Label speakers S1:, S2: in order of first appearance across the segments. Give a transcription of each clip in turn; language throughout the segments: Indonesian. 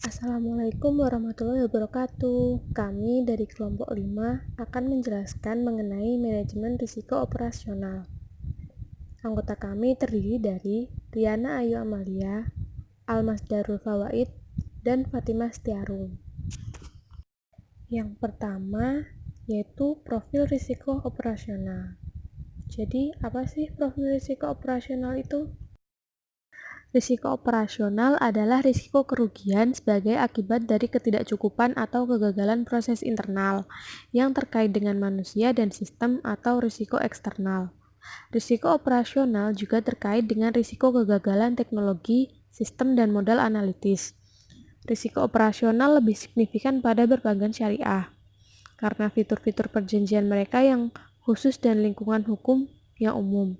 S1: Assalamualaikum warahmatullahi wabarakatuh. Kami dari kelompok 5 akan menjelaskan mengenai manajemen risiko operasional. Anggota kami terdiri dari Riana Ayu Amalia, Almas Darul Fawaid, dan Fatimah Setiarum. Yang pertama yaitu profil risiko operasional. Jadi, apa sih profil risiko operasional itu? Risiko operasional adalah risiko kerugian sebagai akibat dari ketidakcukupan atau kegagalan proses internal yang terkait dengan manusia dan sistem atau risiko eksternal. Risiko operasional juga terkait dengan risiko kegagalan teknologi, sistem, dan modal analitis. Risiko operasional lebih signifikan pada perbankan syariah karena fitur-fitur perjanjian mereka yang khusus dan lingkungan hukum yang umum.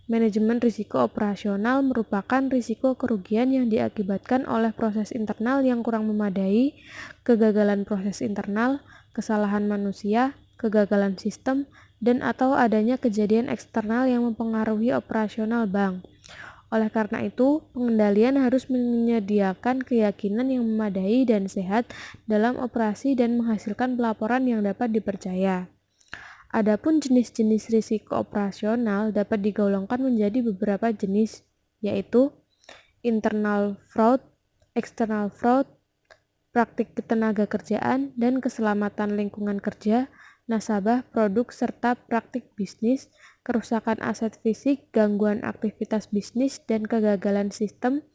S1: Manajemen risiko operasional merupakan risiko kerugian yang diakibatkan oleh proses internal yang kurang memadai, kegagalan proses internal, kesalahan manusia, kegagalan sistem, dan atau adanya kejadian eksternal yang mempengaruhi operasional bank. Oleh karena itu, pengendalian harus menyediakan keyakinan yang memadai dan sehat dalam operasi dan menghasilkan pelaporan yang dapat dipercaya. Adapun jenis-jenis risiko operasional dapat digolongkan menjadi beberapa jenis, yaitu internal fraud, external fraud, praktik ketenaga kerjaan dan keselamatan lingkungan kerja, nasabah, produk, serta praktik bisnis, kerusakan aset fisik, gangguan aktivitas bisnis, dan kegagalan sistem,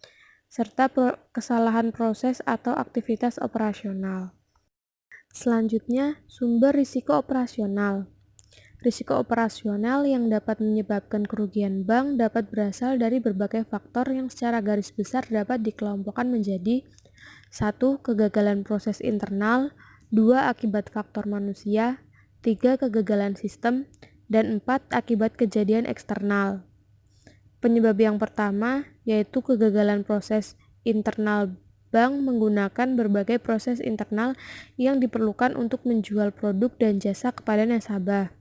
S1: serta kesalahan proses atau aktivitas operasional. Selanjutnya, sumber risiko operasional. Risiko operasional yang dapat menyebabkan kerugian bank dapat berasal dari berbagai faktor yang secara garis besar dapat dikelompokkan menjadi 1. Kegagalan proses internal, 2. Akibat faktor manusia, 3. Kegagalan sistem, dan 4. Akibat kejadian eksternal. Penyebab yang pertama yaitu kegagalan proses internal bank menggunakan berbagai proses internal yang diperlukan untuk menjual produk dan jasa kepada nasabah.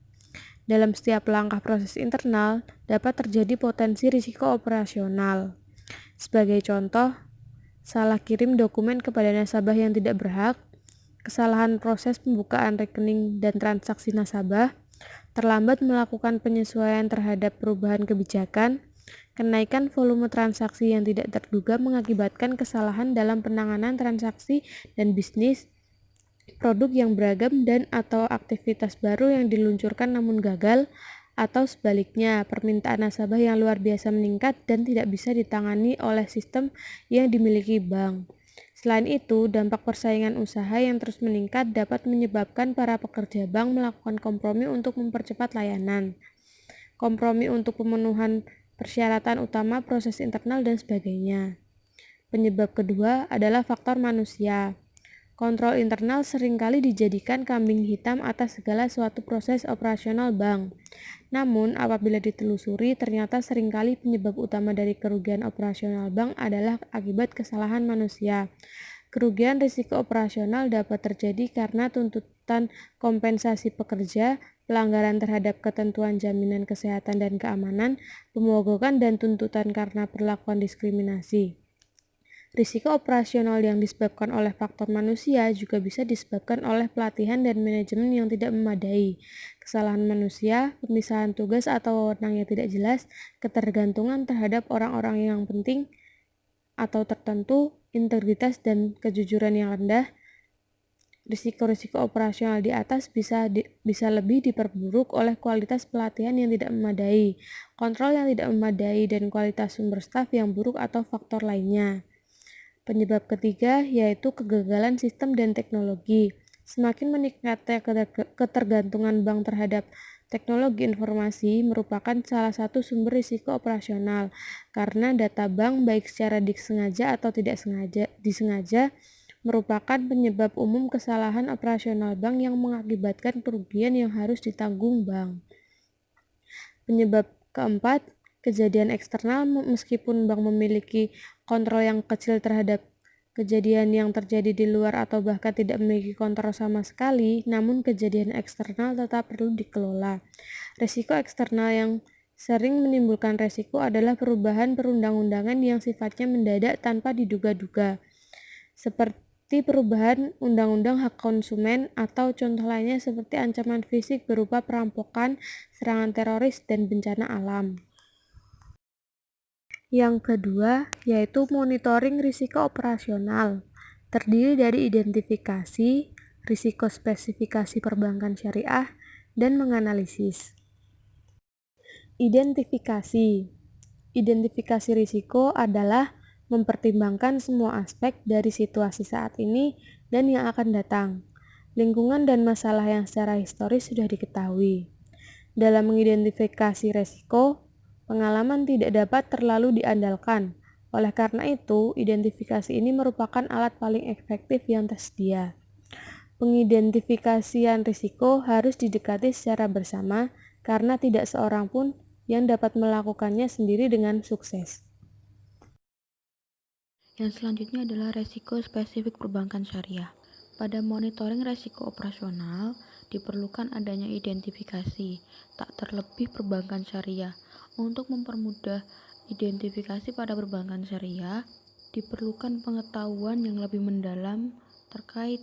S1: Dalam setiap langkah proses internal, dapat terjadi potensi risiko operasional. Sebagai contoh, salah kirim dokumen kepada nasabah yang tidak berhak, kesalahan proses pembukaan rekening dan transaksi nasabah, terlambat melakukan penyesuaian terhadap perubahan kebijakan, kenaikan volume transaksi yang tidak terduga mengakibatkan kesalahan dalam penanganan transaksi dan bisnis, produk yang beragam dan atau aktivitas baru yang diluncurkan namun gagal, atau sebaliknya, permintaan nasabah yang luar biasa meningkat dan tidak bisa ditangani oleh sistem yang dimiliki bank. Selain itu, dampak persaingan usaha yang terus meningkat dapat menyebabkan para pekerja bank melakukan kompromi untuk mempercepat layanan, kompromi untuk pemenuhan persyaratan utama proses internal, dan sebagainya. Penyebab kedua adalah faktor manusia. Kontrol internal seringkali dijadikan kambing hitam atas segala suatu proses operasional bank. Namun, apabila ditelusuri, ternyata seringkali penyebab utama dari kerugian operasional bank adalah akibat kesalahan manusia. Kerugian risiko operasional dapat terjadi karena tuntutan kompensasi pekerja, pelanggaran terhadap ketentuan jaminan kesehatan dan keamanan, pemogokan, dan tuntutan karena perlakuan diskriminasi. Risiko operasional yang disebabkan oleh faktor manusia juga bisa disebabkan oleh pelatihan dan manajemen yang tidak memadai, kesalahan manusia, pemisahan tugas atau wewenang yang tidak jelas, ketergantungan terhadap orang-orang yang penting atau tertentu, integritas dan kejujuran yang rendah. Risiko-risiko operasional di atas bisa lebih diperburuk oleh kualitas pelatihan yang tidak memadai, kontrol yang tidak memadai, dan kualitas sumber staf yang buruk atau faktor lainnya. Penyebab ketiga yaitu kegagalan sistem dan teknologi. Semakin meningkatnya ketergantungan bank terhadap teknologi informasi merupakan salah satu sumber risiko operasional karena data bank baik secara disengaja atau tidak disengaja merupakan penyebab umum kesalahan operasional bank yang mengakibatkan kerugian yang harus ditanggung bank. Penyebab keempat, kejadian eksternal. Meskipun bank memiliki kontrol yang kecil terhadap kejadian yang terjadi di luar atau bahkan tidak memiliki kontrol sama sekali, namun kejadian eksternal tetap perlu dikelola. Risiko eksternal yang sering menimbulkan risiko adalah perubahan perundang-undangan yang sifatnya mendadak tanpa diduga-duga. seperti perubahan undang-undang hak konsumen atau contoh lainnya seperti ancaman fisik berupa perampokan, serangan teroris, dan bencana alam. Yang kedua, yaitu monitoring risiko operasional, terdiri dari identifikasi, risiko spesifikasi perbankan syariah, dan menganalisis. Identifikasi risiko adalah mempertimbangkan semua aspek dari situasi saat ini dan yang akan datang, lingkungan dan masalah yang secara historis sudah diketahui. Dalam mengidentifikasi risiko, pengalaman tidak dapat terlalu diandalkan. Oleh karena itu, identifikasi ini merupakan alat paling efektif yang tersedia. Pengidentifikasian risiko harus didekati secara bersama karena tidak seorang pun yang dapat melakukannya sendiri dengan sukses.
S2: Yang selanjutnya adalah resiko spesifik perbankan syariah. Pada monitoring resiko operasional, diperlukan adanya identifikasi, tak terlebih perbankan syariah. Untuk mempermudah identifikasi pada perbankan syariah, diperlukan pengetahuan yang lebih mendalam terkait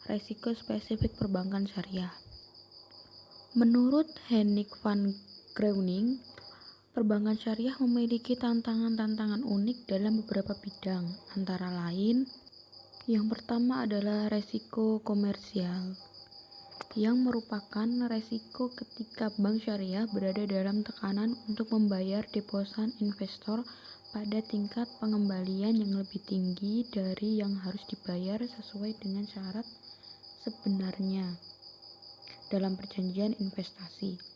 S2: resiko spesifik perbankan syariah. Menurut Hennik van Groening, perbankan syariah memiliki tantangan-tantangan unik dalam beberapa bidang, antara lain, yang pertama adalah resiko komersial, yang merupakan resiko ketika bank syariah berada dalam tekanan untuk membayar deposan investor pada tingkat pengembalian yang lebih tinggi dari yang harus dibayar sesuai dengan syarat sebenarnya dalam perjanjian investasi.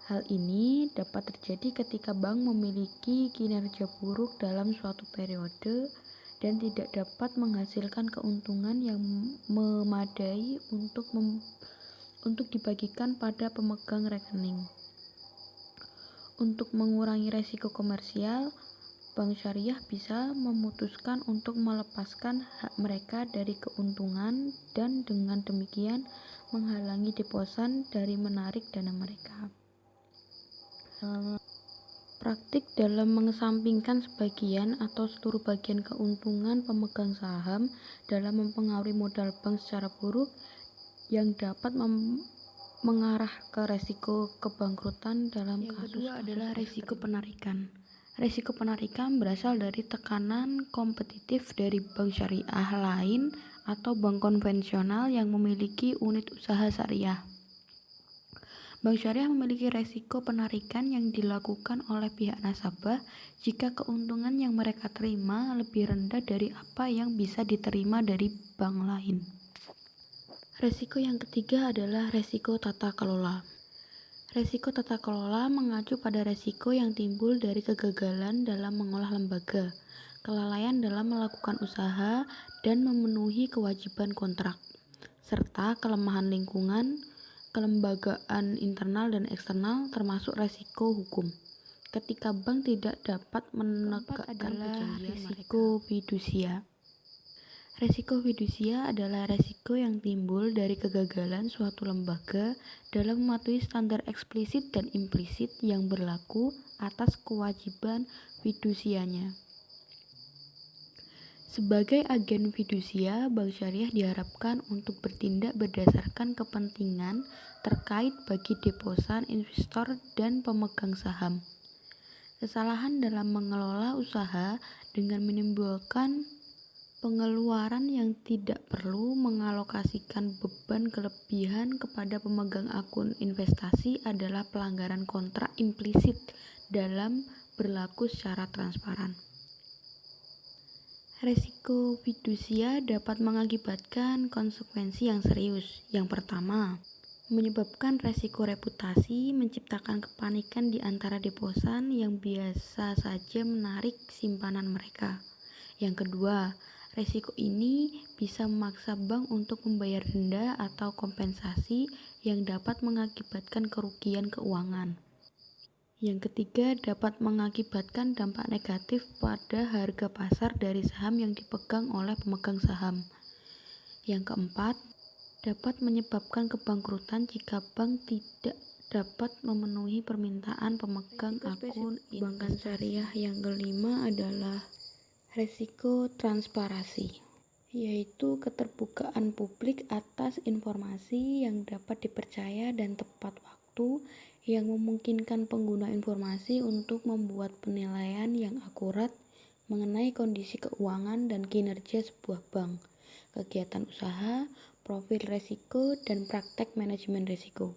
S2: Hal ini dapat terjadi ketika bank memiliki kinerja buruk dalam suatu periode dan tidak dapat menghasilkan keuntungan yang memadai untuk dibagikan pada pemegang rekening. Untuk mengurangi resiko komersial, bank syariah bisa memutuskan untuk melepaskan hak mereka dari keuntungan dan dengan demikian menghalangi deposan dari menarik dana mereka. Praktik dalam mengesampingkan sebagian atau seluruh bagian keuntungan pemegang saham dalam mempengaruhi modal bank secara buruk yang dapat mengarah ke resiko kebangkrutan dalam kasus. Yang kedua adalah resiko penarikan. Resiko penarikan berasal dari tekanan kompetitif dari bank syariah lain atau bank konvensional yang memiliki unit usaha syariah. Bank syariah memiliki resiko penarikan yang dilakukan oleh pihak nasabah jika keuntungan yang mereka terima lebih rendah dari apa yang bisa diterima dari bank lain. Resiko yang ketiga adalah resiko tata kelola. Resiko tata kelola mengacu pada resiko yang timbul dari kegagalan dalam mengolah lembaga, kelalaian dalam melakukan usaha dan memenuhi kewajiban kontrak, serta kelemahan lingkungan, kelembagaan internal dan eksternal termasuk resiko hukum. Ketika bank tidak dapat menegakkan perjanjian risiko fidusia. Resiko fidusia adalah resiko yang timbul dari kegagalan suatu lembaga dalam mematuhi standar eksplisit dan implisit yang berlaku atas kewajiban fidusianya. Sebagai agen fidusia, bank syariah diharapkan untuk bertindak berdasarkan kepentingan terkait bagi deposan investor dan pemegang saham. Kesalahan dalam mengelola usaha dengan menimbulkan pengeluaran yang tidak perlu mengalokasikan beban kelebihan kepada pemegang akun investasi adalah pelanggaran kontrak implisit dalam berlaku secara transparan. Resiko fidusia dapat mengakibatkan konsekuensi yang serius. Yang pertama, menyebabkan resiko reputasi, menciptakan kepanikan di antara deposan yang biasa saja menarik simpanan mereka. Yang kedua, resiko ini bisa memaksa bank untuk membayar denda atau kompensasi yang dapat mengakibatkan kerugian keuangan. Yang ketiga, dapat mengakibatkan dampak negatif pada harga pasar dari saham yang dipegang oleh pemegang saham. Yang keempat, dapat menyebabkan kebangkrutan jika bank tidak dapat memenuhi permintaan pemegang akun perbankan syariah. Yang kelima adalah Resiko transparansi, yaitu keterbukaan publik atas informasi yang dapat dipercaya dan tepat waktu yang memungkinkan pengguna informasi untuk membuat penilaian yang akurat mengenai kondisi keuangan dan kinerja sebuah bank, kegiatan usaha, profil risiko, dan praktek manajemen risiko.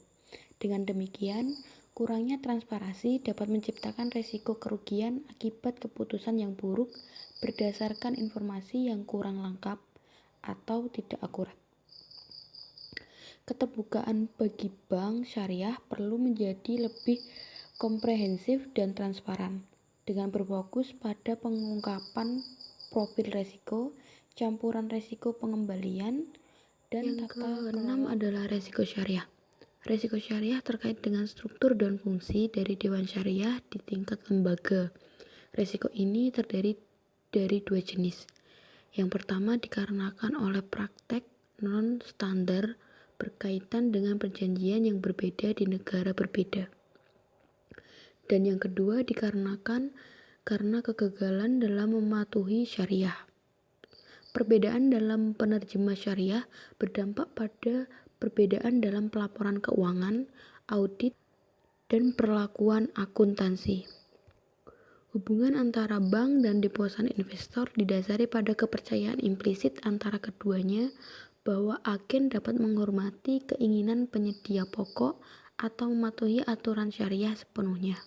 S2: Dengan demikian, kurangnya transparansi dapat menciptakan risiko kerugian akibat keputusan yang buruk berdasarkan informasi yang kurang lengkap atau tidak akurat. Keterbukaan bagi bank syariah perlu menjadi lebih komprehensif dan transparan, dengan berfokus pada pengungkapan profil risiko, campuran risiko pengembalian, dan
S3: Yang
S2: tata
S3: keenam
S2: kelola.
S3: adalah resiko syariah. Resiko syariah terkait dengan struktur dan fungsi dari Dewan Syariah di tingkat lembaga. Resiko ini terdiri dari dua jenis. Yang pertama dikarenakan oleh praktek non-standar berkaitan dengan perjanjian yang berbeda di negara berbeda. Dan yang kedua dikarenakan karena kegagalan dalam mematuhi syariah. Perbedaan dalam penerjemah syariah berdampak pada perbedaan dalam pelaporan keuangan, audit, dan perlakuan akuntansi. Hubungan antara bank dan deposan investor didasari pada kepercayaan implisit antara keduanya bahwa agen dapat menghormati keinginan penyedia pokok atau mematuhi aturan syariah sepenuhnya.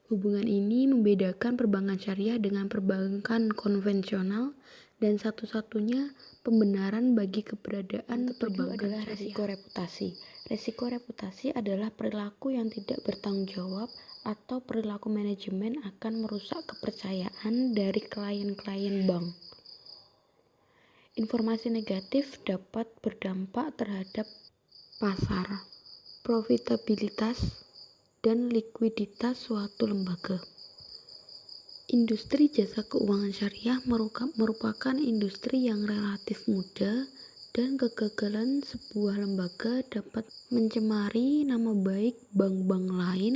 S3: Hubungan ini membedakan perbankan syariah dengan perbankan konvensional dan satu-satunya pembenaran bagi keberadaan perbankan
S2: adalah
S3: syariah.
S2: resiko reputasi. Resiko reputasi adalah perilaku yang tidak bertanggung jawab atau perilaku manajemen akan merusak kepercayaan dari klien-klien bank. Informasi negatif dapat berdampak terhadap pasar, profitabilitas, dan likuiditas suatu lembaga. Industri jasa keuangan syariah merupakan industri yang relatif muda dan kegagalan sebuah lembaga dapat mencemari nama baik bank-bank lain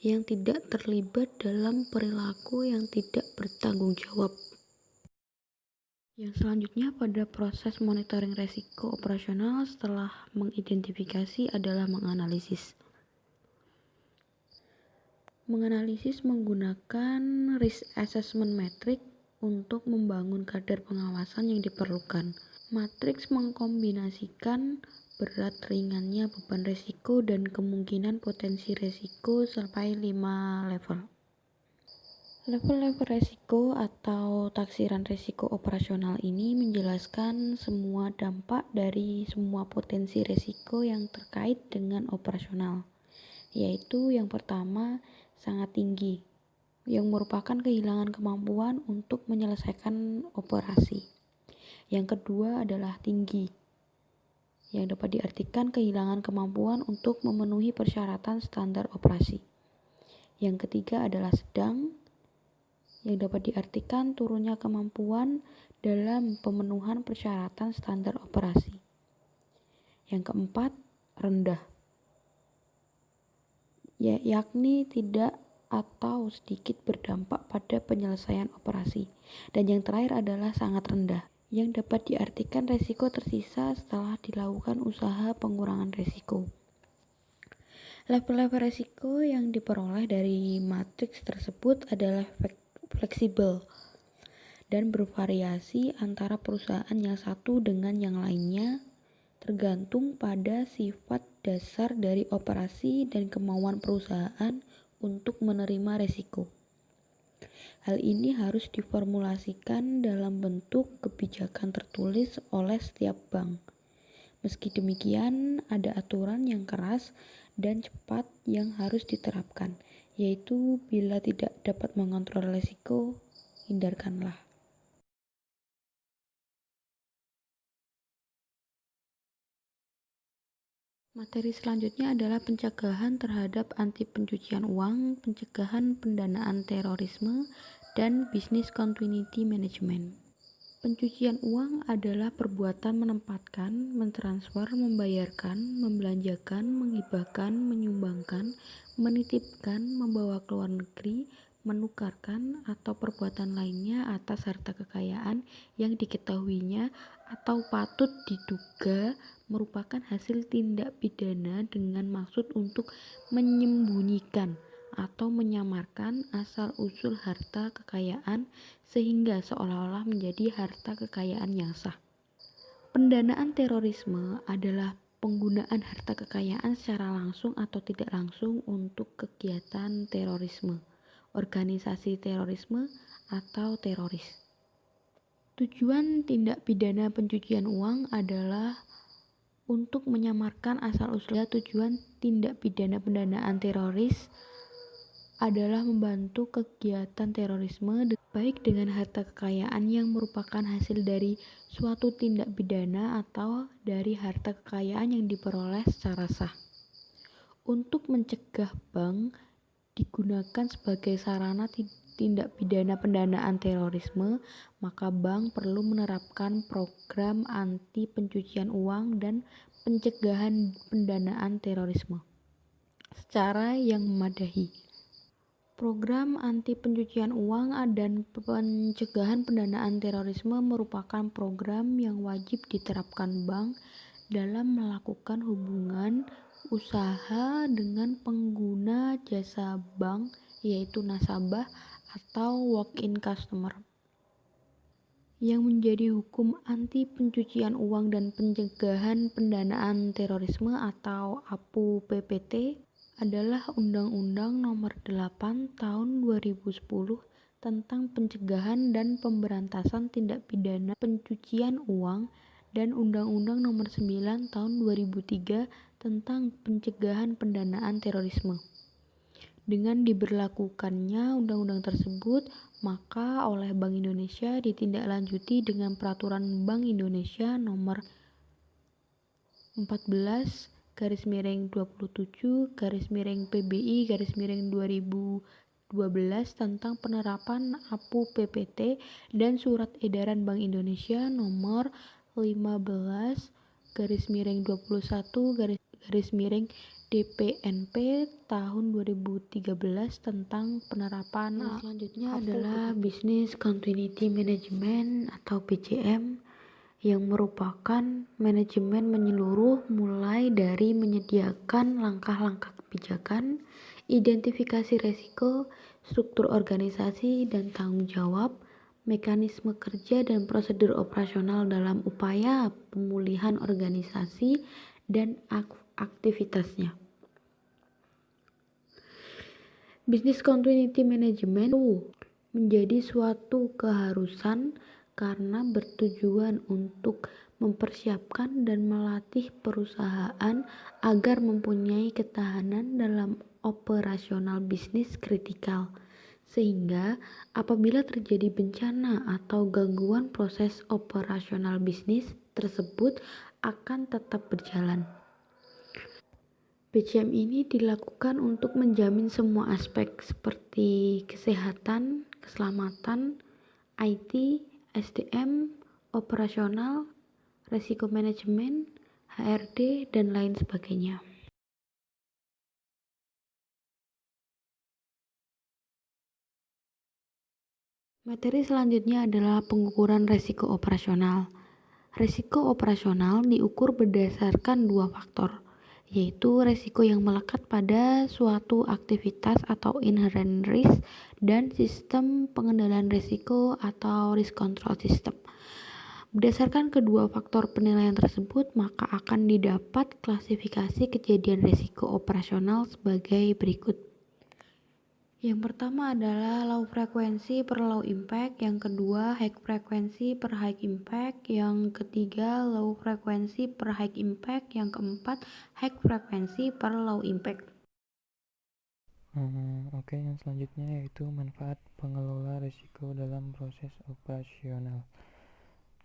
S2: yang tidak terlibat dalam perilaku yang tidak bertanggung jawab. Yang selanjutnya pada proses monitoring risiko operasional setelah mengidentifikasi adalah menganalisis. Menganalisis menggunakan risk assessment metric untuk membangun kadar pengawasan yang diperlukan. Matriks mengkombinasikan berat ringannya beban risiko dan kemungkinan potensi risiko sampai 5 level. Level-level risiko atau taksiran risiko operasional ini menjelaskan semua dampak dari semua potensi risiko yang terkait dengan operasional, yaitu yang pertama sangat tinggi, yang merupakan kehilangan kemampuan untuk menyelesaikan operasi. Yang kedua adalah tinggi, yang dapat diartikan kehilangan kemampuan untuk memenuhi persyaratan standar operasi. Yang ketiga adalah sedang, yang dapat diartikan turunnya kemampuan dalam pemenuhan persyaratan standar operasi. Yang keempat, rendah, yakni tidak atau sedikit berdampak pada penyelesaian operasi. Dan yang terakhir adalah sangat rendah, yang dapat diartikan risiko tersisa setelah dilakukan usaha pengurangan risiko. Level-level risiko yang diperoleh dari matriks tersebut adalah fleksibel dan bervariasi antara perusahaan yang satu dengan yang lainnya, tergantung pada sifat dasar dari operasi dan kemauan perusahaan untuk menerima risiko. Hal ini harus diformulasikan dalam bentuk kebijakan tertulis oleh setiap bank. Meski demikian, ada aturan yang keras dan cepat yang harus diterapkan, yaitu bila tidak dapat mengontrol risiko, hindarkanlah. Materi selanjutnya adalah pencegahan terhadap anti pencucian uang, pencegahan pendanaan terorisme, dan business continuity management. Pencucian uang adalah perbuatan menempatkan, mentransfer, membayarkan, membelanjakan, menghibahkan, menyumbangkan, menitipkan, membawa ke luar negeri, menukarkan atau perbuatan lainnya atas harta kekayaan yang diketahuinya atau patut diduga merupakan hasil tindak pidana dengan maksud untuk menyembunyikan atau menyamarkan asal-usul harta kekayaan sehingga seolah-olah menjadi harta kekayaan yang sah. Pendanaan terorisme adalah penggunaan harta kekayaan secara langsung atau tidak langsung untuk kegiatan terorisme, organisasi terorisme, atau teroris. Tujuan tindak pidana pencucian uang adalah untuk menyamarkan asal-usul. Tujuan tindak pidana pendanaan teroris adalah membantu kegiatan terorisme baik dengan harta kekayaan yang merupakan hasil dari suatu tindak pidana atau dari harta kekayaan yang diperoleh secara sah. Untuk mencegah bank digunakan sebagai sarana tindak pidana pendanaan terorisme, maka bank perlu menerapkan program anti pencucian uang dan pencegahan pendanaan terorisme secara yang memadai. Program anti pencucian uang dan pencegahan pendanaan terorisme merupakan program yang wajib diterapkan bank dalam melakukan hubungan usaha dengan pengguna jasa bank, yaitu nasabah atau walk-in customer. Yang menjadi hukum anti pencucian uang dan pencegahan pendanaan terorisme atau APU PPT adalah Undang-Undang Nomor 8 Tahun 2010 tentang pencegahan dan pemberantasan tindak pidana pencucian uang dan Undang-Undang Nomor 9 Tahun 2003 tentang pencegahan pendanaan terorisme. Dengan diberlakukannya undang-undang tersebut, maka oleh Bank Indonesia ditindaklanjuti dengan Peraturan Bank Indonesia Nomor 14/27/PBI/2012 tentang penerapan APU PPT dan Surat Edaran Bank Indonesia Nomor 15/21/DPNP tahun 2013 tentang penerapan.
S3: Selanjutnya adalah Business Continuity Management atau BCM, yang merupakan manajemen menyeluruh mulai dari menyediakan langkah-langkah kebijakan, identifikasi risiko, struktur organisasi dan tanggung jawab, mekanisme kerja dan prosedur operasional dalam upaya pemulihan organisasi dan aktivitasnya. Business Continuity Management menjadi suatu keharusan karena bertujuan untuk mempersiapkan dan melatih perusahaan agar mempunyai ketahanan dalam operasional bisnis kritikal, sehingga apabila terjadi bencana atau gangguan proses operasional bisnis tersebut akan tetap berjalan. BCM ini dilakukan untuk menjamin semua aspek seperti kesehatan, keselamatan, IT, SDM, operasional, risiko manajemen, HRD, dan lain sebagainya. Materi selanjutnya adalah pengukuran risiko operasional. Risiko operasional diukur berdasarkan dua faktor, yaitu risiko yang melekat pada suatu aktivitas atau inherent risk dan sistem pengendalian risiko atau risk control system. Berdasarkan kedua faktor penilaian tersebut, maka akan didapat klasifikasi kejadian risiko operasional sebagai berikut. Yang pertama adalah low frekuensi per low impact, yang kedua high frekuensi per high impact, yang ketiga low frekuensi per high impact, yang keempat high frekuensi per low impact.
S4: Oke, yang selanjutnya yaitu manfaat pengelola risiko dalam proses operasional.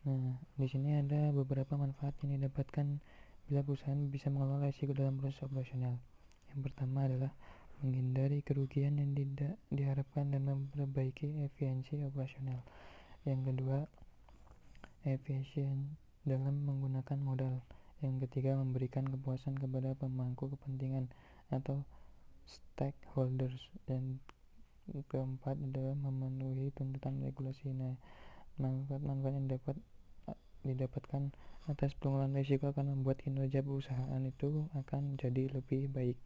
S4: Nah, di sini ada beberapa manfaat yang didapatkan bila perusahaan bisa mengelola risiko dalam proses operasional. Yang pertama adalah menghindari kerugian yang tidak diharapkan dan memperbaiki efisiensi operasional. Yang kedua, efisien dalam menggunakan modal. Yang ketiga, memberikan kepuasan kepada pemangku kepentingan atau stakeholders. Dan keempat adalah memenuhi tuntutan regulasi. Nah, manfaat-manfaat yang dapat didapatkan atas pengelolaan risiko akan membuat kinerja perusahaan itu akan jadi lebih baik.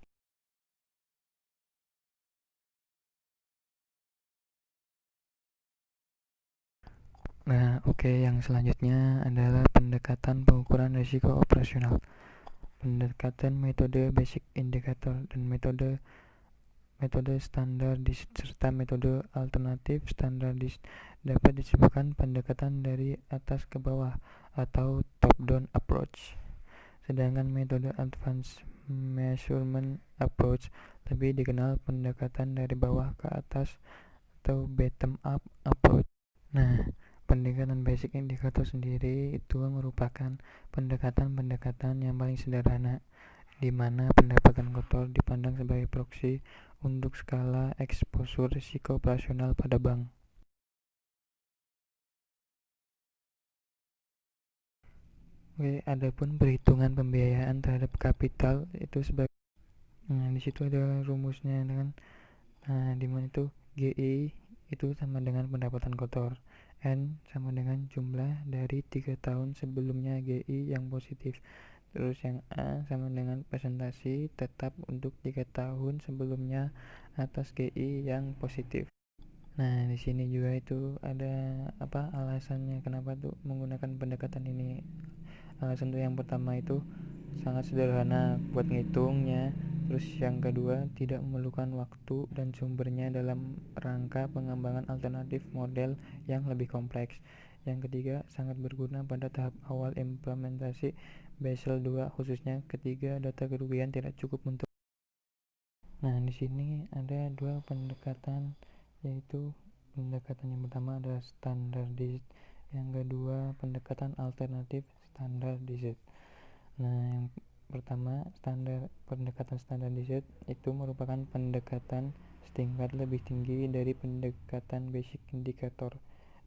S4: Nah, yang selanjutnya adalah pendekatan pengukuran risiko operasional. Pendekatan metode basic indicator dan metode standardis serta metode alternatif standardis dapat disebutkan pendekatan dari atas ke bawah atau top-down approach. Sedangkan metode advanced measurement approach lebih dikenal pendekatan dari bawah ke atas atau bottom up approach. Nah, pendekatan basic indicator sendiri itu merupakan pendekatan yang paling sederhana, di mana pendapatan kotor dipandang sebagai proksi untuk skala eksposur risiko operasional pada bank. Adapun perhitungan pembiayaan terhadap kapital itu sebagai di situ ada rumusnya dengan di mana itu GI itu sama dengan pendapatan kotor, N sama dengan jumlah dari 3 tahun sebelumnya GI yang positif, terus yang A sama dengan presentasi tetap untuk 3 tahun sebelumnya atas GI yang positif. Nah, di sini juga itu ada alasannya kenapa tuh menggunakan pendekatan ini. Alasan tuh yang pertama itu sangat sederhana buat ngitungnya. Terus yang kedua, tidak memerlukan waktu dan sumbernya dalam rangka pengembangan alternatif model yang lebih kompleks. Yang ketiga, sangat berguna pada tahap awal implementasi Basel II, khususnya ketika data kerugian tidak cukup untuk. Nah, di sini ada dua pendekatan, yaitu pendekatan yang pertama adalah standardized, yang kedua pendekatan alternatif standardized. Nah, yang pertama, pendekatan standardized itu merupakan pendekatan setingkat lebih tinggi dari pendekatan basic indicator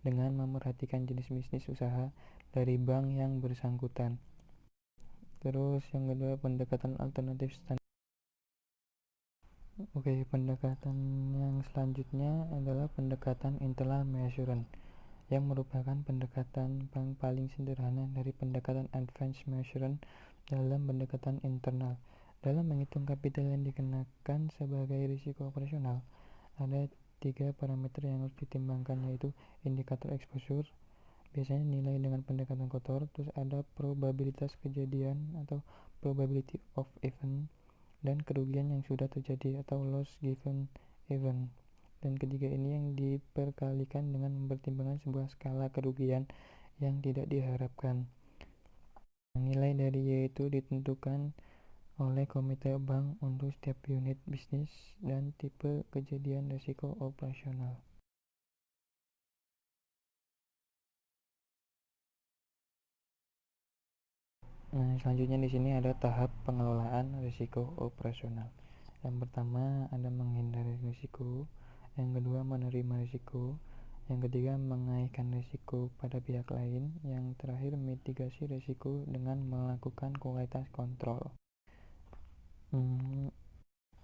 S4: dengan memperhatikan jenis bisnis usaha dari bank yang bersangkutan. Terus yang kedua, pendekatan alternatif standar. Pendekatan yang selanjutnya adalah pendekatan internal measurement, yang merupakan pendekatan yang paling sederhana dari pendekatan advanced measurement dalam pendekatan internal. Dalam menghitung kapital yang dikenakan sebagai risiko operasional, ada 3 parameter yang harus ditimbangkan, yaitu indikator exposure, biasanya nilai dengan pendekatan kotor, terus ada probabilitas kejadian atau probability of event, dan kerugian yang sudah terjadi atau loss given event. Dan ketiga ini yang diperkalikan dengan mempertimbangkan sebuah skala kerugian yang tidak diharapkan. Nilai dari Y itu ditentukan oleh komite bank untuk setiap unit bisnis dan tipe kejadian risiko operasional. Nah, selanjutnya di sini ada tahap pengelolaan risiko operasional. Yang pertama ada menghindari risiko, yang kedua menerima risiko, yang ketiga mengaitkan risiko pada pihak lain, yang terakhir mitigasi risiko dengan melakukan kualitas kontrol.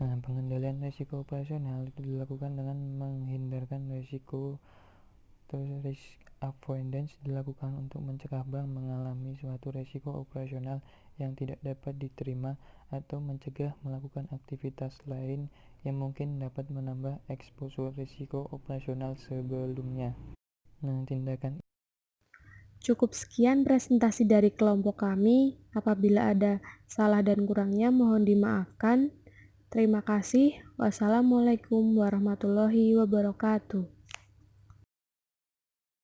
S4: Nah, pengendalian risiko operasional itu dilakukan dengan menghindarkan risiko. Terus risk avoidance dilakukan untuk mencegah bank mengalami suatu risiko operasional yang tidak dapat diterima atau mencegah melakukan aktivitas lain yang mungkin dapat menambah eksposur risiko operasional sebelumnya. Nah, tindakan.
S1: Cukup sekian presentasi dari kelompok kami. Apabila ada salah dan kurangnya mohon dimaafkan. Terima kasih. Wassalamualaikum warahmatullahi wabarakatuh.